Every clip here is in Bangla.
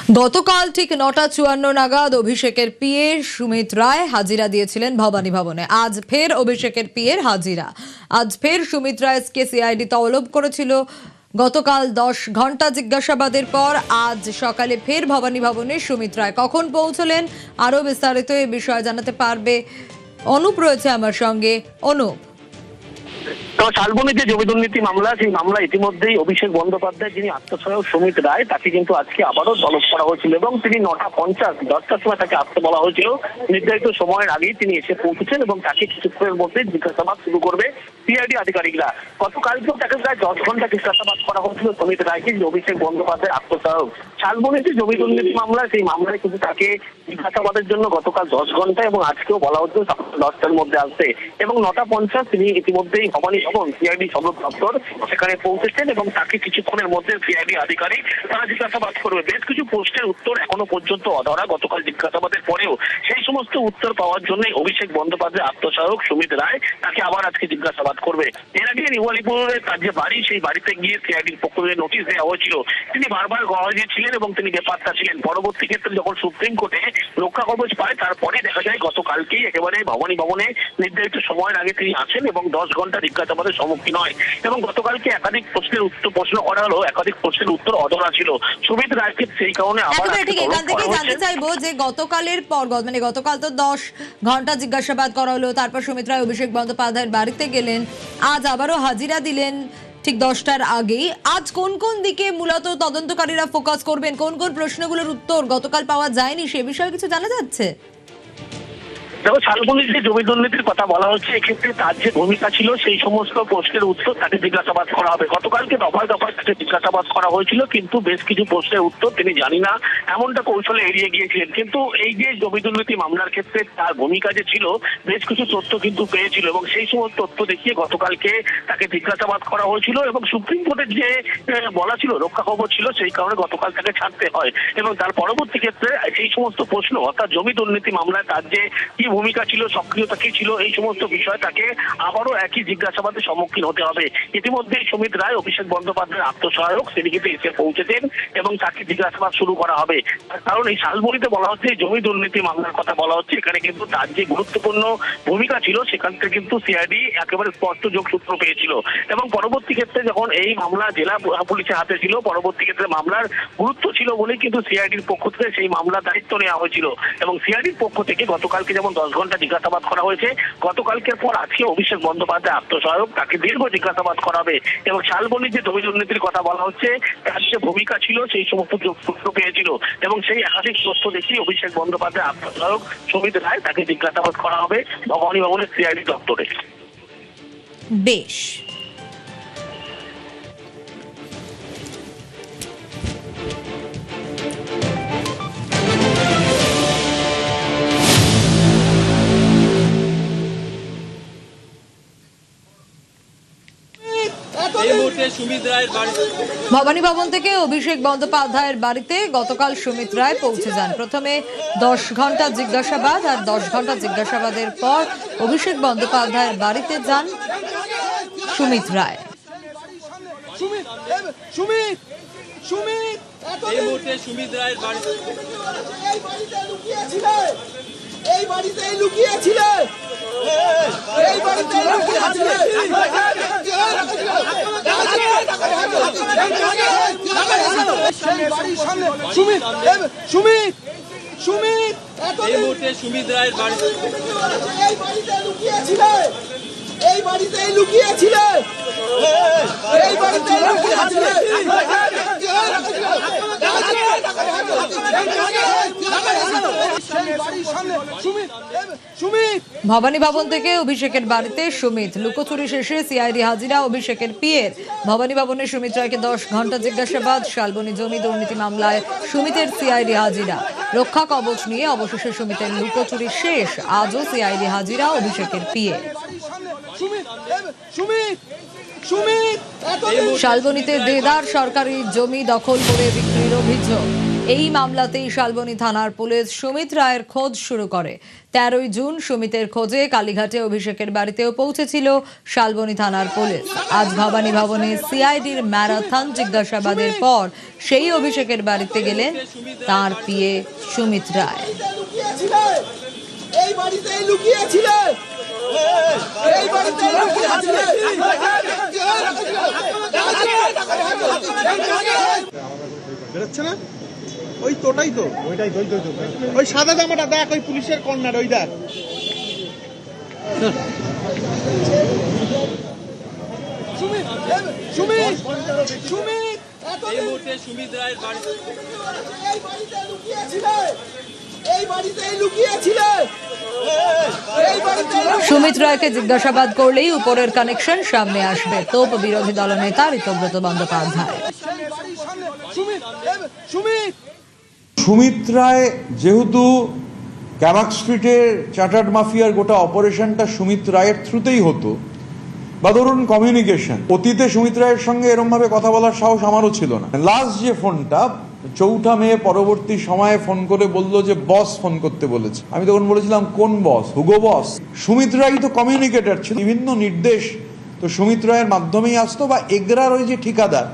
গতকাল ঠিক ৯:৫৪ নাগাদ অভিষেকের পিএ সুমিত রায় হাজিরা দিয়েছিলেন ভবানী ভবনে। আজ ফের অভিষেকের পিএর হাজিরা। আজ ফের সুমিত রায়কে সিআইডি তলব করেছিল। গতকাল ১০ ঘন্টা জিজ্ঞাসাবাদের পর আজ সকালে ফের ভবানী ভবনে সুমিত রায় কখন পৌঁছলেন আরো বিস্তারিত এই বিষয়ে জানাতে পারবে অনুপ রয়েছে আমার সঙ্গে। অনুপ, তো শালবনী যে জমি দুর্নীতি মামলা, সেই মামলা ইতিমধ্যেই অভিষেক বন্দ্যোপাধ্যায় যিনি আত্মসহায়ক সুমিত রায়, তাকে কিন্তু আজকে আবারও তলব করা হয়েছিল এবং তিনি ৯:৫০ 10টার সময় তাকে আসতে বলা হয়েছিল। নির্ধারিত সময়ের আগেই তিনি এসে পৌঁছেছেন এবং তাকে কিছুক্ষণের মধ্যে জিজ্ঞাসাবাদ শুরু করবে সিআইডি আধিকারিকরা। গতকালকেও তাকে প্রায় ১০ ঘন্টা জিজ্ঞাসাবাদ করা হয়েছিল সুমিত রায়কে, যে অভিষেক বন্দ্যোপাধ্যায় আত্মসহায়ক। শালবনী যে জমি দুর্নীতি মামলা, সেই মামলায় কিন্তু তাকে জিজ্ঞাসাবাদের জন্য গতকাল ১০ ঘন্টা এবং আজকেও বলা হচ্ছে সকাল ১০টার মধ্যে আসতে, এবং ৯:৫০ তিনি ইতিমধ্যেই ভবানী ভবন সিআইডি সদর দপ্তর সেখানে পৌঁছেছেন এবং তাকে কিছুক্ষণের মধ্যে সিআইডি আধিকারিক তারা জিজ্ঞাসাবাদ করবে। বেশ কিছু প্রশ্নের উত্তর এখনো পর্যন্ত অধরা। গতকাল জিজ্ঞাসাবাদের পরেও সেই সমস্ত উত্তর পাওয়ার জন্য অভিষেক বন্দ্যোপাধ্যায় আত্মসহায়ক সুমিত রায় তাকে আবার আজকে জিজ্ঞাসাবাদ করবে। এর আগে নিউ আলিপুরের তার যে বাড়ি, সেই বাড়িতে গিয়ে সিআইডির পক্ষ থেকে নোটিশ দেওয়া হয়েছিল। তিনি বারবার গওয়াজি ছিলেন এবং তিনি বেপাত্তা ছিলেন। পরবর্তী ক্ষেত্রে যখন সুপ্রিম কোর্টে রক্ষা কবচ পায়, তারপরে দেখা যায় গতকালকেই একেবারে ভবানী ভবনে নির্ধারিত সময়ের আগে তিনি আছেন এবং ১০ ঘন্টা জিজ্ঞাসাবাদের সম্মুখীন হয়। এবং গতকালকে একাধিক প্রশ্ন করা হলো, একাধিক প্রশ্নের উত্তর অধরা ছিল সুমিত রায়কে, সেই কারণে আবার এখান থেকে জানতে চাইবো যে গতকালের পর গতকাল তো ১০ ঘন্টা জিজ্ঞাসাবাদ করা হলো, তারপর সুমিত রায় অভিষেক বন্দ্যোপাধ্যায়ের বাড়িতে গেলেন, আজ আবারও হাজিরা দিলেন ঠিক ১০টার আগেই। আজ কোন কোন দিকে মূলত তদন্তকারীরা ফোকাস করবেন, কোন কোন প্রশ্নগুলোর উত্তর গতকাল পাওয়া যায়নি সে বিষয়ে কিছু জানা যাচ্ছে? দেখো, শালবনীর যে জমি দুর্নীতির কথা বলা হচ্ছে, এক্ষেত্রে তার যে ভূমিকা ছিল সেই সমস্ত প্রশ্নের উত্তর তাকে জিজ্ঞাসাবাদ করা হবে। গতকালকে দফায় দফায় তাকে জিজ্ঞাসাবাদ করা হয়েছিল, কিন্তু বেশ কিছু প্রশ্নের উত্তর তিনি জানি না এমনটা কৌশলে এড়িয়ে গিয়েছিলেন। কিন্তু এই যে জমি দুর্নীতি মামলার ক্ষেত্রে তার ভূমিকা যে ছিল, বেশ কিছু তথ্য কিন্তু পেয়েছিল এবং সেই সমস্ত তথ্য দেখিয়ে গতকালকে তাকে জিজ্ঞাসাবাদ করা হয়েছিল এবং সুপ্রিম কোর্টের যে বলা ছিল রক্ষা কবচ ছিল, সেই কারণে গতকাল তাকে ছাড়তে হয়। এবং তার পরবর্তী ক্ষেত্রে সেই সমস্ত প্রশ্ন, অর্থাৎ জমি দুর্নীতি মামলায় তার যে কি ভূমিকা ছিল, সক্রিয়তা কি ছিল, এই সমস্ত বিষয় তাকে আবারও একই জিজ্ঞাসাবাদের সম্মুখীন হতে হবে। ইতিমধ্যে সুমিত রায় অভিষেক বন্দ্যোপাধ্যায়ের আত্মসহায়ক, সেদিকে এসে পৌঁছেছেন এবং তাকে জিজ্ঞাসাবাদ শুরু করা হবে। কারণ এই শালবনীতে বলা হচ্ছে, জমি দুর্নীতি মামলার কথা বলা হচ্ছে, এখানে কিন্তু তার যে গুরুত্বপূর্ণ ভূমিকা ছিল সেখান থেকে কিন্তু সিআইডি একেবারে স্পষ্ট যোগসূত্র পেয়েছিল। এবং পরবর্তী ক্ষেত্রে যখন এই মামলা জেলা পুলিশের হাতে ছিল, পরবর্তী ক্ষেত্রে মামলার গুরুত্ব ছিল বলেই কিন্তু সিআইডির পক্ষ থেকে সেই মামলার দায়িত্ব নেওয়া হয়েছিল। এবং সিআইডির পক্ষ থেকে গতকালকে যেমন ১০ ঘন্টা জিজ্ঞাসাবাদ করা হয়েছে, গতকালকের পর আজকে অভিষেক বন্দ্যোপাধ্যায় আত্মসহায়ক, তাকে দীর্ঘ জিজ্ঞাসাবাদ করা হবে। এবং শালবনীর যে জমি দুর্নীতির কথা বলা হচ্ছে, তার যে ভূমিকা ছিল সেই সমস্ত সূত্র পেয়েছিল এবং সেই একাধিক তথ্য দেখিয়ে অভিষেক বন্দ্যোপাধ্যায় আত্মসহায়ক সুমিত রায় তাকে জিজ্ঞাসাবাদ করা হবে ভবানী ভবনের সিআইডি দপ্তরে। বেশ, ভবানী ভবন থেকে অভিষেক বন্দ্যোপাধ্যায়ের বাড়িতে গতকাল সুমিত রায় পৌঁছে যান। প্রথমে ১০ ঘন্টা জিজ্ঞাসাবাদ, আর ১০ ঘন্টা জিজ্ঞাসাবাদের পর অভিষেক বন্দ্যোপাধ্যায়ের বাড়িতে যান সুমিত রায়। এই বাড়িতেই লুকিয়েছিলে, এই বাড়িতেই লুকিয়েছিলে। সুমিত রায়ের বাড়ি, এই বাড়িতে লুকিয়েছিলে, এই বাড়িতেই লুকিয়েছিলে, এই বাড়িতেই লুকিয়েছিলে। ভবানী ভবন থেকে অভিষেকের বাড়িতে সুমিত, লুকোচুরি শেষে সিআইডি হাজিরা অভিষেকের পিএর। ভবানী ভবনে সুমিত রায়কে ১০ ঘন্টা জিজ্ঞাসাবাদ। শালবনী জমি দুর্নীতি মামলায় সুমিতের সিআইডি হাজিরা। রক্ষা কবচ নিয়ে অবশেষে সুমিতের লুকোচুরি শেষ। আজও সিআইডি হাজিরা অভিষেকের পিএ। শালবনীতে দেদার সরকারি জমি দখল করে বিক্রির অভিযোগ। এই মামলাতেই শালবনী থানার পুলিশ সুমিত রায়ের খোঁজ শুরু করে। 13ই জুন সুমিতের খোঁজে কালীঘাটে অভিষেকের বাড়িতেও পৌঁছেছিল শালবনী থানার পুলিশ। আজ ভবানী ভবনে সিআইডির ম্যারাথন জিজ্ঞাসাবাদের পর সেই অভিষেকের বাড়িতে গেলেন তার পিএ সুমিত রায়। এই বাড়িতেই লুকিয়েছিলে, এই বাড়িতেই লুকিয়েছিলে। বেরোচ্ছে না? ওই তোটাই তো, ওইটাই ওই সাদা জামাটা দেখ, ওই পুলিশের কর্নার, ওই দেখ। সুমিত, সুমিত, সুমিত, এই মুহূর্তে সুমিত রায়ের বাড়িতে এই বাড়িতে লুকিয়েছিলে, এই বাড়িতেই লুকিয়েছিলে। সুমিত রায়কে জিজ্ঞাসাবাদ করলেই উপরের কানেকশন সামনে আসবে। তোপ বিরোধী দলনেতা ঋতব্রত বন্দ্যোপাধ্যায়। সুমিত রায় যেহেতু ক্যামাক স্ট্রিটের চার্টার্ড মাফিয়ার গোটা অপারেশনটা সুমিত রায়ের থ্রুতেই হতো, বা ধরুন কমিউনিকেশন, অতীতে সুমিত রায়ের সঙ্গে এরমভাবে কথা বলার সাহস আমারও ছিল না। লাস্ট যে ফোনটা 4 মে পরবর্তী সময়ে ফোন করে বললো যে বস ফোন করতে বলেছে। আমি তখন বলেছিলাম কোন বস? হুগো বস। সুমিত রায় তো কমিউনিকেটর ছিল, বিভিন্ন নির্দেশ তো সুমিত রায়ের মাধ্যমেই আসতো। বা এগরার ওই যে ঠিকাদার,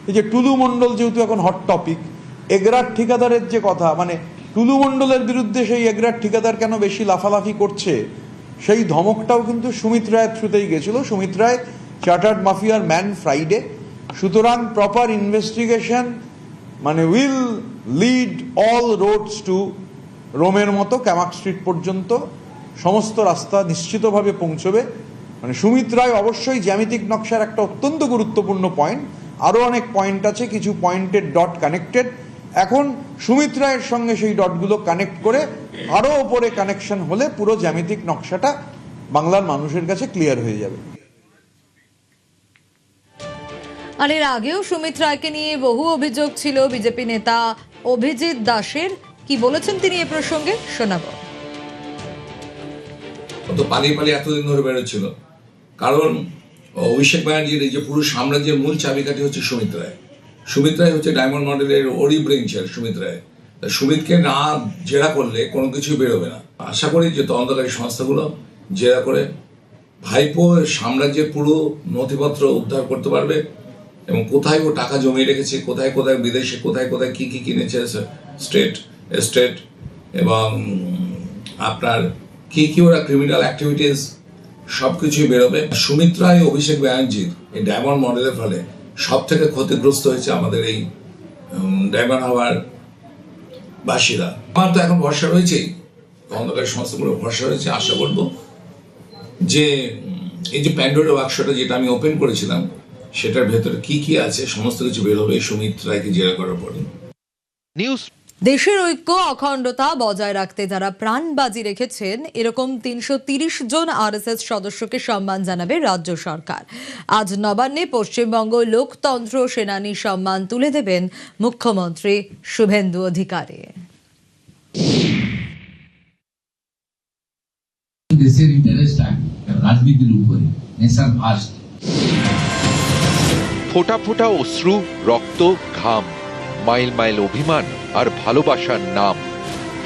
এই যে টুলু মণ্ডল যেহেতু এখন হট টপিক, এগরার ঠিকাদারের যে কথা, মানে টুলু মণ্ডলের বিরুদ্ধে সেই এগরার ঠিকাদার কেন বেশি লাফালাফি করছে, সেই ধমকটাও কিন্তু সুমিত রায়ের থ্রুতেই গেছিল। সুমিত রায় চার্টার্ড মাফিয়ার ম্যান ফ্রাইডে। সুতরাং প্রপার ইনভেস্টিগেশন মানে will lead all roads to রোমের মতো ক্যামাক স্ট্রিট পর্যন্ত সমস্ত রাস্তা নিশ্চিতভাবে পৌঁছবে। মানে সুমিত রায় অবশ্যই জ্যামিতিক নকশার একটা অত্যন্ত গুরুত্বপূর্ণ পয়েন্ট। আরও অনেক পয়েন্ট আছে, কিছু পয়েন্টের ডট কানেক্টেড। এখন সুমিত রায়ের সঙ্গে সেই ডটগুলো কানেক্ট করে আরও ওপরে কানেকশন হলে পুরো জ্যামিতিক নকশাটা বাংলার মানুষের কাছে ক্লিয়ার হয়ে যাবে। আর এর আগেও সুমিত রায়কে নিয়ে বহু অভিযোগ ছিল বিজেপি নেতা অভিজিৎ দাসের। কি বলেছেন তিনি এ প্রসঙ্গে শোনাবো। তো পালিয়ে এতদিন ধরে বেরোচ্ছিল, কারণ অভিষেক ব্যানার্জির এই যে পুরো সাম্রাজ্যের মূল চাবিকাঠি হচ্ছে সুমিত রায়। সুমিত রায় হচ্ছে ডায়মন্ড মডেলের ওরি ব্রেঞ্চার সুমিত রায়। সুমিতকে না জেরা করলে কোনো কিছু বেরোবে না। আশা করি যে তদন্তকারী সংস্থাগুলো জেরা করে ভাইপো সাম্রাজ্যের পুরো নথিপত্র উদ্ধার করতে পারবে, এবং কোথায় ও টাকা জমিয়ে রেখেছে, কোথায় কোথায় বিদেশে কোথায় কোথায় কি কি কিনেছে স্টেট, এবং আপনার কি কি ওরা ক্রিমিনাল অ্যাক্টিভিটিস সব কিছুই বেরোবে। সুমিত রায় অভিষেক ব্যানার্জির এই ডায়মন্ড মডেলের ফলে সব থেকে ক্ষতিগ্রস্ত হয়েছে আমাদের এই ডায়মন্ড হাওয়ার বাসীরা। আমার তো এখন ভরসা রয়েছেই, তদন্তকারী সংস্থাগুলো ভরসা রয়েছে। আশা করব যে এই যে প্যান্ডোরা বাক্সটা যেটা আমি ওপেন করেছিলাম, সেটার ভেতরে কি কি আছে সমস্ত কিছু বেরোবে সুমিত রায়কে জেরা করার পরে। নিউজ দেশের ঐক্য অখণ্ডতা বজায় রাখতে যারা প্রাণ বাজি রেখেছেন এরকম 330 জন আরএসএস সদস্যকে সম্মান জানাবে রাজ্য সরকার। আজ নবান্নে পশ্চিমবঙ্গ লোকতন্ত্র সেনানী সম্মান তুলে দেবেন মুখ্যমন্ত্রী শুভেন্দু অধিকারী। দেশের ইন্টারেস্ট রাজনীতির উপরে নেশার ফার্স্ট। ফোঁটা ফোঁটা অশ্রু, রক্ত, ঘাম, মাইল মাইল অভিমান আর ভালোবাসার নাম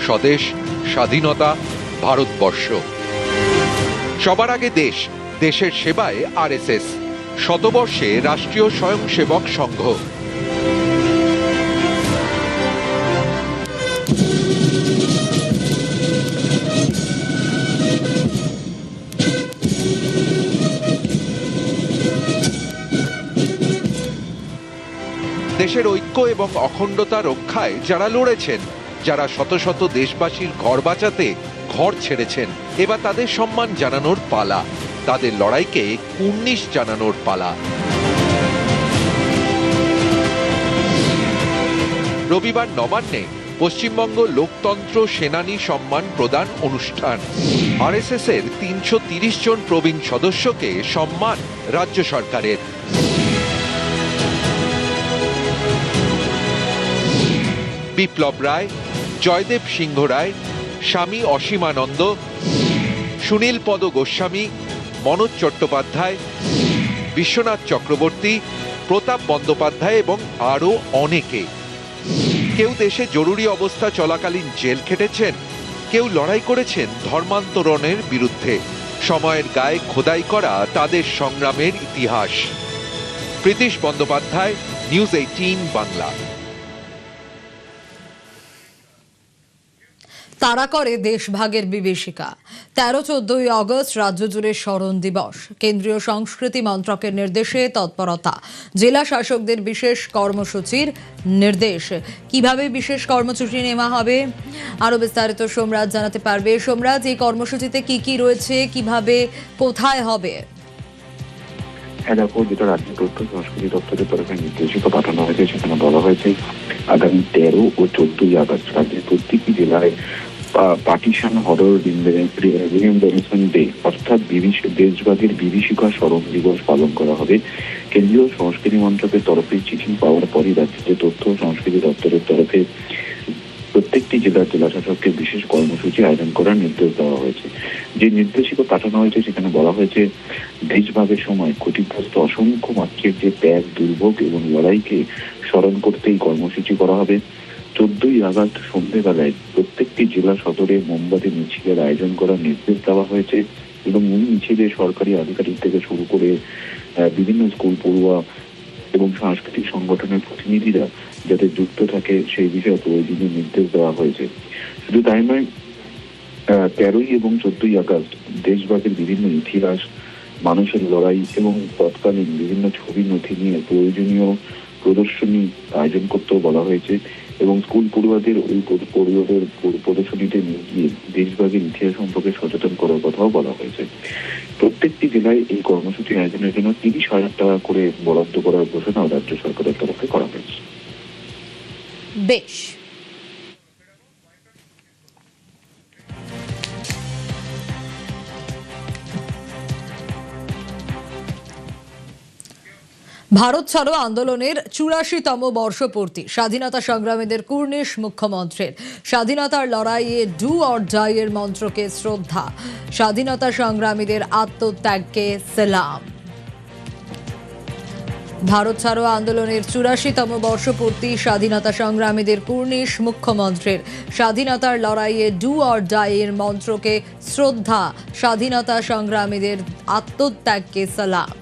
স্বদেশ, স্বাধীনতা, ভারতবর্ষ। সবার আগে দেশ, দেশের সেবায় আরএসএস, শতবর্ষে রাষ্ট্রীয় স্বয়ংসেবক সংঘ। দেশের ঐক্য এবং অখণ্ডতা রক্ষায় যারা লড়েছেন, যারা শত শত দেশবাসীর ঘর বাঁচাতে ঘর ছেড়েছেন, এবার তাদের সম্মান জানানোর পালা, তাদের লড়াইকে কুর্নিশ জানানোর পালা। রবিবার নবান্নে পশ্চিমবঙ্গ লোকতন্ত্র সেনানী সম্মান প্রদান অনুষ্ঠান। আরএসএস এর 330 জন প্রবীণ সদস্যকে সম্মান রাজ্য সরকারের। বিপ্লব রায়, জয়দেব সিংহ রায়, স্বামী অসীমানন্দ, সুনীল পদ গোস্বামী, মনোজ চট্টোপাধ্যায়, বিশ্বনাথ চক্রবর্তী, প্রতাপ বন্দ্যোপাধ্যায় এবং আরও অনেকে। কেউ দেশে জরুরি অবস্থা চলাকালীন জেল খেটেছেন, কেউ লড়াই করেছেন ধর্মান্তরণের বিরুদ্ধে। সময়ের গায়ে খোদাই করা তাদের সংগ্রামের ইতিহাস। প্রীতিশ বন্দ্যোপাধ্যায়, নিউজ 18 বাংলা। তারা করে দেশভাগের বিভীষিকা। 13-14 আগস্ট রাজ্য জুড়ে স্মরণ দিবস। কেন্দ্রীয় সংস্কৃতি মন্ত্রকের নির্দেশে তৎপরতা। জেলা শাসকদের বিশেষ কর্মসূচির নির্দেশ। কিভাবে বিশেষ কর্মসূচি নেওয়া হবে আরো বিস্তারিত সোমরাজ জানাতে পারবে। সোমরাজ, এই কর্মসূচিতে কি কি রয়েছে, কিভাবে, কোথায় হবে? দেখো, যেটা রাজ্য তথ্য সংস্কৃতি দপ্তরের তরফে নির্দেশিকা পাঠানো হয়েছে সেখানে বলা হয়েছে আগামী 13 ও 14 আগস্ট রাজ্যের প্রত্যেকটি জেলায় পার্টিশন হরর রিমেম্বারেন্স ডে অর্থাৎ দেশভাগের বিভীষিকা স্মরণ দিবস পালন করা হবে। কেন্দ্রীয় সংস্কৃতি মন্ত্রকের তরফে চিঠি পাওয়ার পরই রাজ্যের তথ্য সংস্কৃতি দপ্তরের তরফে প্রত্যেকটি জেলার জেলাশাসককে বিশেষ কর্মসূচি আয়োজন করার নির্দেশ দেওয়া হয়েছে। যে নির্দেশিকা পাঠানো হয়েছে সেখানে বলা হয়েছে দেশভাগের সময় ক্ষতিগ্রস্ত অসংখ্য মাতৃর যে ত্যাগ, দুর্ভোগ এবং লড়াইকে স্মরণ করতে এই কর্মসূচি করা হবে। 14 আগস্ট সন্ধ্যেবেলায় প্রত্যেকটি জেলা সদরে মোমবাতি মিছিলের আয়োজন করার নির্দেশ দেওয়া হয়েছে এবং এই মিছিলে সরকারি আধিকারিক থেকে শুরু করে বিভিন্ন স্কুল পড়ুয়া এবং সাংস্কৃতিক সংগঠনের প্রতিনিধিরা যাতে যুক্ত থাকে সেই বিষয়ে প্রয়োজনীয় নির্দেশ দেওয়া হয়েছে। শুধু তাই নয়, 13 এবং 14 আগস্ট দেশভাগের বিভিন্ন ইতিহাস, মানুষের লড়াই এবং তৎকালীন বিভিন্ন ছবি নথি নিয়ে প্রয়োজনীয় প্রদর্শনী আয়োজন করতেও বলা হয়েছে এবং স্কুল পড়ুয়াদের ওই প্রদর্শনীতে নিয়ে গিয়ে দেশভাগের ইতিহাস সম্পর্কে সচেতন করার কথাও বলা হয়েছে। প্রত্যেকটি জেলায় এই কর্মসূচি আয়োজনের জন্য 30,000 টাকা করে বরাদ্দ করার ঘোষণা রাজ্য সরকারের তরফে করা হয়েছে। বেশ। ভারত ছাড়ো আন্দোলনের 84তম বর্ষপূর্তি। স্বাধীনতা সংগ্রামীদের কুর্নিশ মুখ্যমন্ত্রীর। স্বাধীনতার লড়াইয়ে ডু অর ডাই এর মন্ত্রকে শ্রদ্ধা। স্বাধীনতা সংগ্রামীদের আত্মত্যাগকে সালাম। ভারত ছাড়ো আন্দোলনের 84তম বর্ষপূর্তি। স্বাধীনতা সংগ্রামীদের কুর্নিশ মুখ্যমন্ত্রীর। স্বাধীনতার লড়াইয়ে ডু অর ডাই এর মন্ত্রকে শ্রদ্ধা। স্বাধীনতা সংগ্রামীদের আত্মত্যাগকে সালাম।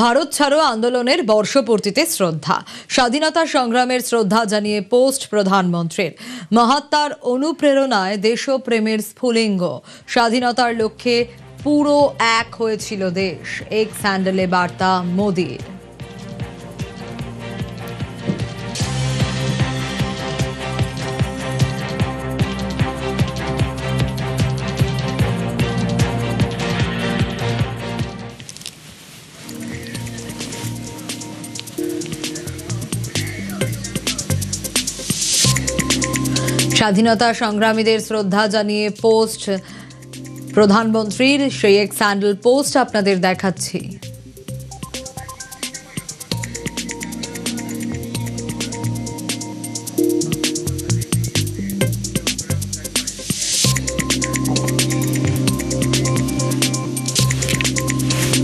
ভারত ছাড়ো আন্দোলনের বর্ষপূর্তিতে শ্রদ্ধা। স্বাধীনতা সংগ্রামের শ্রদ্ধা জানিয়ে পোস্ট প্রধানমন্ত্রীর। মহাত্মার অনুপ্রেরণায় দেশপ্রেমের স্ফুলিঙ্গ। স্বাধীনতার লক্ষ্যে পুরো এক হয়েছিল দেশ। এক্স হ্যান্ডেলে বার্তা মোদির। স্বাধীনতা সংগ্রামীদের শ্রদ্ধা জানিয়ে পোস্ট প্রধানমন্ত্রীর, সেই এক্স হ্যান্ডেল পোস্ট আপনাদের দেখাচ্ছি।